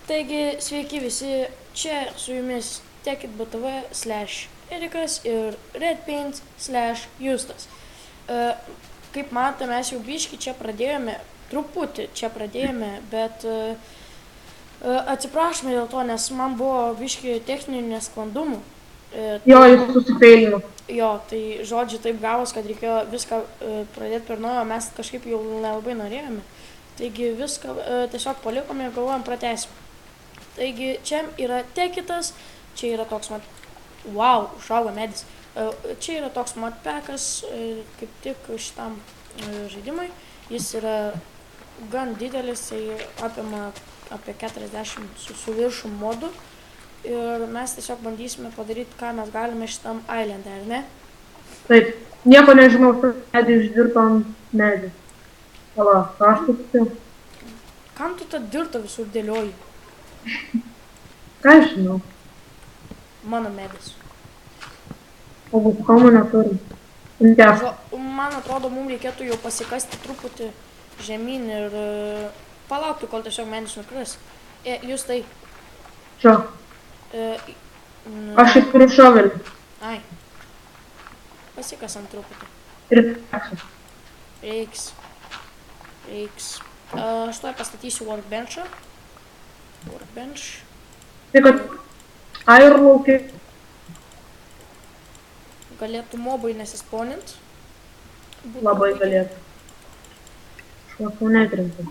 Taigi, sveiki visi, čia su jumis tekit.btv/Erikas ir redpaint/Justas. Kaip matote, mes jau biškį čia pradėjome, truputį čia pradėjome, bet atsiprašome dėl to, nes man buvo biškį techninių nesklandumų. Jo, jis susipėlino. Jo, tai žodžiu taip gavos, kad reikėjo viską pradėti per naujo, mes kažkaip jau nelabai norėjome. Taigi viską tiesiog palikome ir galvojom pratęsim. Taigi čia yra tekitas, čia yra toks wow, užaugo medis. Čia yra toks modpekas, kaip tik šitam žaidimui. Jis yra gan didelis, tai apima apie 40 su viršum modų. Ir mes tiesiog bandysime padaryti, ką mes galime šitam island'e, ar ne? Taip, nieko nežinau, medį išdirto ant medį. Pala, aš taip. Kam tu tą dirtą visur dėlioji? Ką žinau? Mano medis. O vulkanų neturim. Man atrodo, mums reikėtų jau pasikasti truputį žemyn ir palaukti, kol tiesiog medis nukris. Jūs tai... Čia. Aš ir turiu šovelį. Ai. Pasikasam truputį. Ir tekšas. Reiks. Aš tuoj pastatysiu workbench'ą. Workbench. Tai kad ir laukia. Galėtų mobai nesisponint. Labai galėtų. Šlaku netrinti.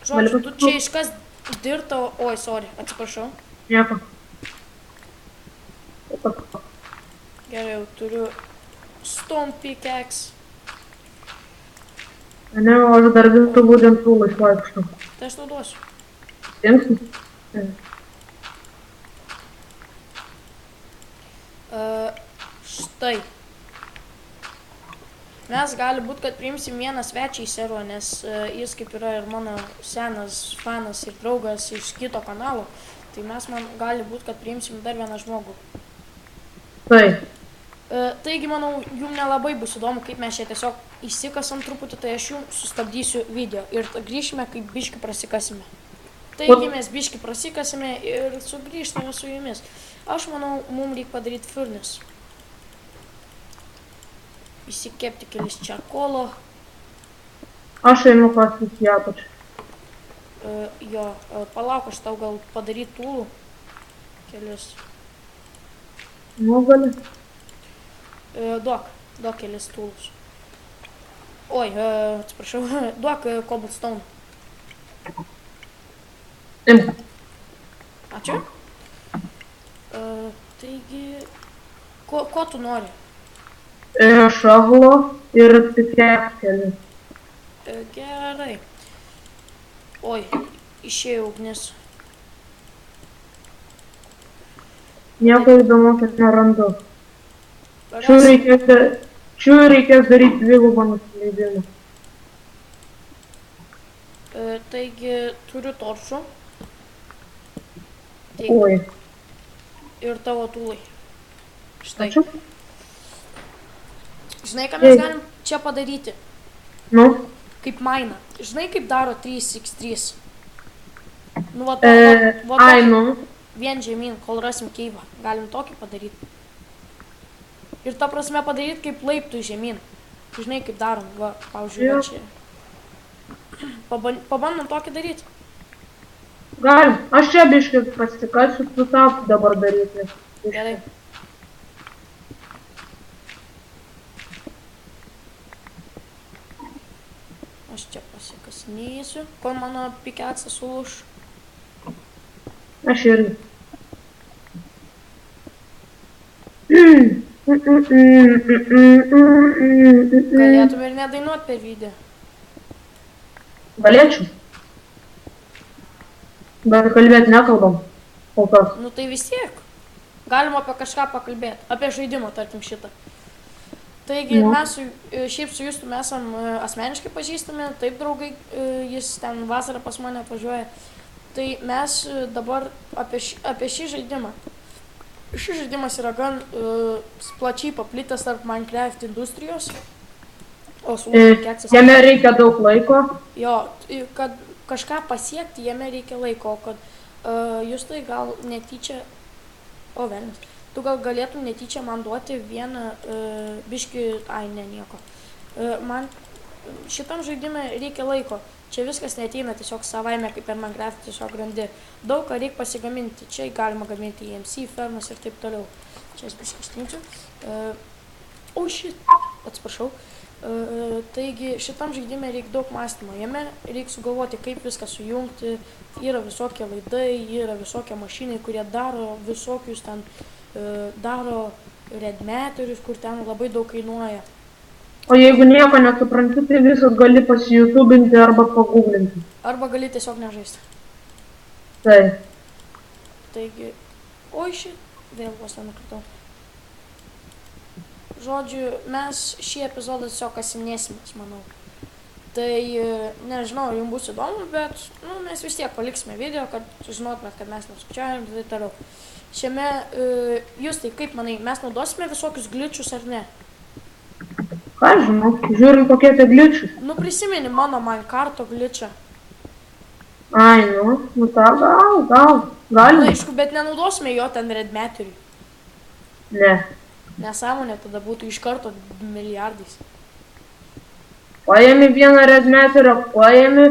Žodžiu, tu čia iškas dirto... Oi, sorry, atsiprašau. Nieko. Gerai, jau turiu stone pickaxe. Ne, o aš dar visų būdint tūlais vaikštų. Tai aš tau duosiu. Imsi? Štai. Mes gali būt, kad priimsim vieną svečią į serverą, nes jis kaip yra ir mano senas fanas ir draugas iš kito kanalo. Tai mes gali būt, kad priimsim dar vieną žmogų. Taip. Taigi, manau, jums nelabai bus įdomu, kaip mes čia tiesiog įsikasam truputį, tai aš jums sustabdysiu video ir grįžime, kaip biškį prasikasime. Taigi, mes biškį prasikasime ir sugrįžtame su jumis. Aš manau, mums reikia padaryti furnace. Įsikepti kelis čarkolo. Aš einu pasakyti į apačią. Jo, palauk, aš tau gal padaryti tūlų. Kelis. Nu, gali. Duok kelis tūlus. Oi, atsiprašau, duok cobblestone. Imk. Ačiū. Taigi, ko tu nori? Šavlo ir pickaxe keli. Gerai. Oi, išėjo ugnis. Nieko įdomu, kad nerandu. Čia reikės daryti dvigubą nusileidimą. Taigi, turiu toršų. Oi. Ir tavo tūlai. Štai. Ačiū. Žinai, ką mes galim čia padaryti? Nu? Kaip mainą. Žinai, kaip daro 3x3? Nu, Ai, nu. Vien žemyn, kol rasim keivą. Galim tokį padaryti. Ir ta prasme padaryti kaip laiptų žemyn. Žinai, kaip darom. Va, pavyzdžiui, va čia. Pabandom tokį daryti. Galim. Aš čia biškį pasikasiu, tu tau dabar daryti. Gerai. Aš čia pasikasinėsiu, kol mano pickaxe sulūš. Aš irgi. Galėtum ir nedainuot per video. Galėčiau. Bet kalbėti nekalbam. Kol kas. Nu tai vis tiek. Galim apie kažką pakalbėti. Apie žaidimą, tarkim, šitą. Taigi, mes šiaip su Justu mes esam asmeniškai pažįstami, taip draugai, jis ten vasarą pas mane atvažiuoja. Tai mes dabar apie šį žaidimą. Šis žaidimas yra gan plačiai paplitęs tarp Minecraft industrijos. O sūnus pikeksas. Jame reikia daug laiko. Jo, kad kažką pasiekti, jame reikia laiko, kad jūs tai gal netyčia, o velnis, tu gal galėtum netyčia man duoti vieną biškį, ne nieko. Man šitam žaidime reikia laiko. Čia viskas neateina tiesiog savaime, kaip per Minecraft tiesiog randi. Daug ką reikia pasigaminti. Čia galima gaminti EMC, fermas ir taip toliau. Čia aš biškį ištrinčiu. Atsiprašau. Taigi šitam žaidime reikia daug mąstymo. Jame reikia sugalvoti, kaip viską sujungti. Yra visokie laidai, yra visokie mašinai, kurie daro visokius ten, daro redmeterius, kur ten labai daug kainuoja. O jeigu nieko nesupranti, tai visas gali pasijutubinti arba paguglinti. Arba gali tiesiog nežaisti. Taip. Taigi, vėl vos nenukritau. Žodžiu, mes šį epizodą tiesiog kasinėsimės, manau. Tai, nežinau, jums bus įdomu, bet mes vis tiek paliksime video, kad sužinotumėt, kad mes nesukčiavim ir taip toliau. Šiame, jūs tai kaip manai, mes naudosime visokius glitchus ar ne? Ką žinau, žiūrim kokie tai glitchai. Prisimeni mano Minecarto glitchą. Ai, tą gal. Aišku, bet nenaudosime jo ten redmeteriui. Ne. Nesąmonė tada būtų iš karto milijardais. Paėmi vieną redmeterio, paėmi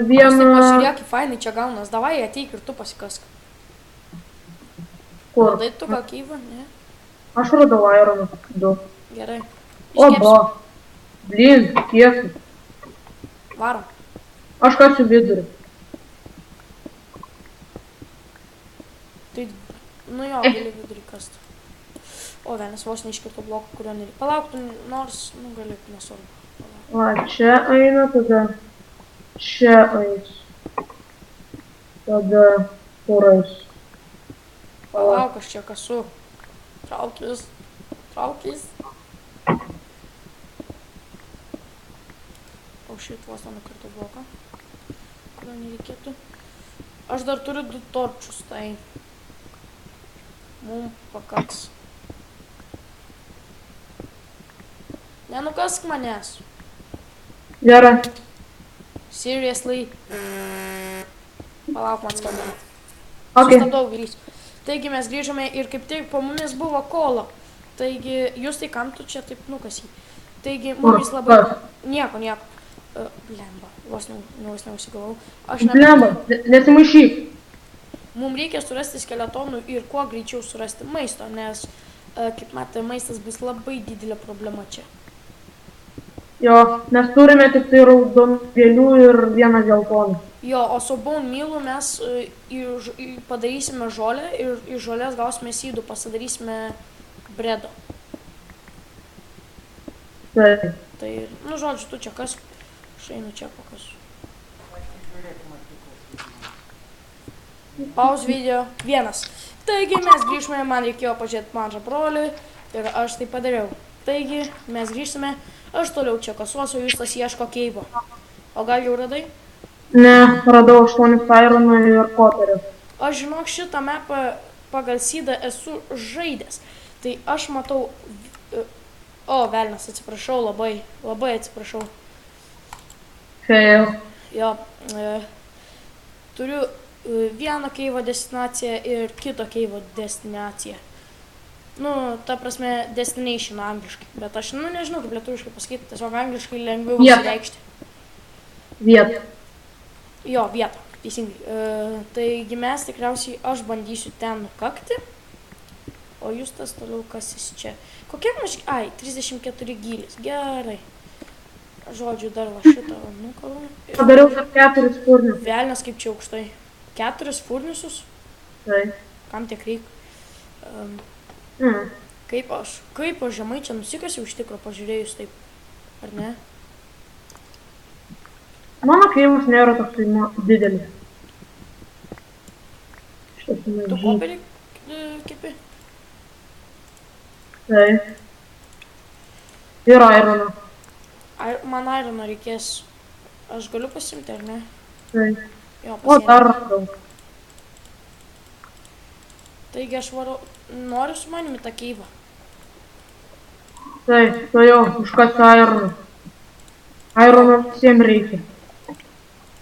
vieną... Pažiūrėk, fainai čia gaunas. Davai, ateik ir tu pasikask. Kur? Radai tu ką keivą, ne? Aš radau ironą, 2. Gerai. Oba. Blin, tiesų. Varom. Aš kasiu vidurį. Tai, jo, gali vidurį kasti. O, vienas vos neiškirto bloko, kurio nereikia. Palauk, tu nors, gali, nesvarbu. Va, čia eina, tada čia eis. Tada kur eis. Palauk, aš čia kasu. Traukis. O šit vos nenukirto bloką, kurio nereikėtų. Aš dar turiu 2 torčius, tai mums pakaks. Nenukask manęs. Gerai. Seriously. Palauk, man skambina. Okay. Vilys. Taigi mes grįžome ir kaip tik po mumis buvo kola. Taigi, jūs tai kam tu čia taip nukasi. Taigi, mumis labai... Nieko. Blemba, vos neužsigalau. Blemba, nesimaišyk. Mums reikia surasti skeletonų ir kuo greičiau surasti maisto, nes, kaip matė, maistas bus labai didelė problema čia. Jo, mes turime tik tai raudonų gėlių ir vieną geltoną. Jo, o su bone mealu mes padarysime žolę ir iš žolės gausime sydų, pasidarysime bredą. Taip. Tai, žodžiu, tu čia kas, aš einu čia pakasiu. Pauz video 1. Taigi mes grįžtume, man reikėjo pažiūrėti mažą brolį ir aš tai padariau. Taigi mes grįžtume, aš toliau čia kasuosiu, jūs tas ieško keivo. O gal jau radai? Ne, radau 8 ironų ir koperio. Aš žinok, šitą mapą pagal sydą esu žaidęs. Tai aš matau... O, velnas, atsiprašau, labai atsiprašau. Fail. Jo, turiu vieno keivo destinaciją ir kito keivo destinaciją. Ta prasme, destination angliškai. Bet aš, nežinau, kaip lietuviškai pasakyti, tiesiog angliškai lengviau išsireikšti. Vieta. Jo, vieta, teisingai. Taigi mes tikriausiai, aš bandysiu ten nukakti, o jūs tas toliau kasis čia. Kokie mažai? Ai, 34 gylis. Gerai. Žodžiu, dar va šitą nukalau. Padariau dar 4 furnius. Velnias kaip čia aukštai. 4 furniusus? Taip. Kam tiek reikia? Kaip aš žemai čia nusikasiu iš tikro pažiūrėjus taip, ar ne? Mano keivas nėra toksai didelis. Tu koperį kipi? Taip. Ir ironą. Man irono reikės. Aš galiu pasimti, ar ne? Taip. Jo, O, dar radau. Taigi aš noriu su manimi tą keivą. Tai jau, užkasi aironų. Airono visiems reikia.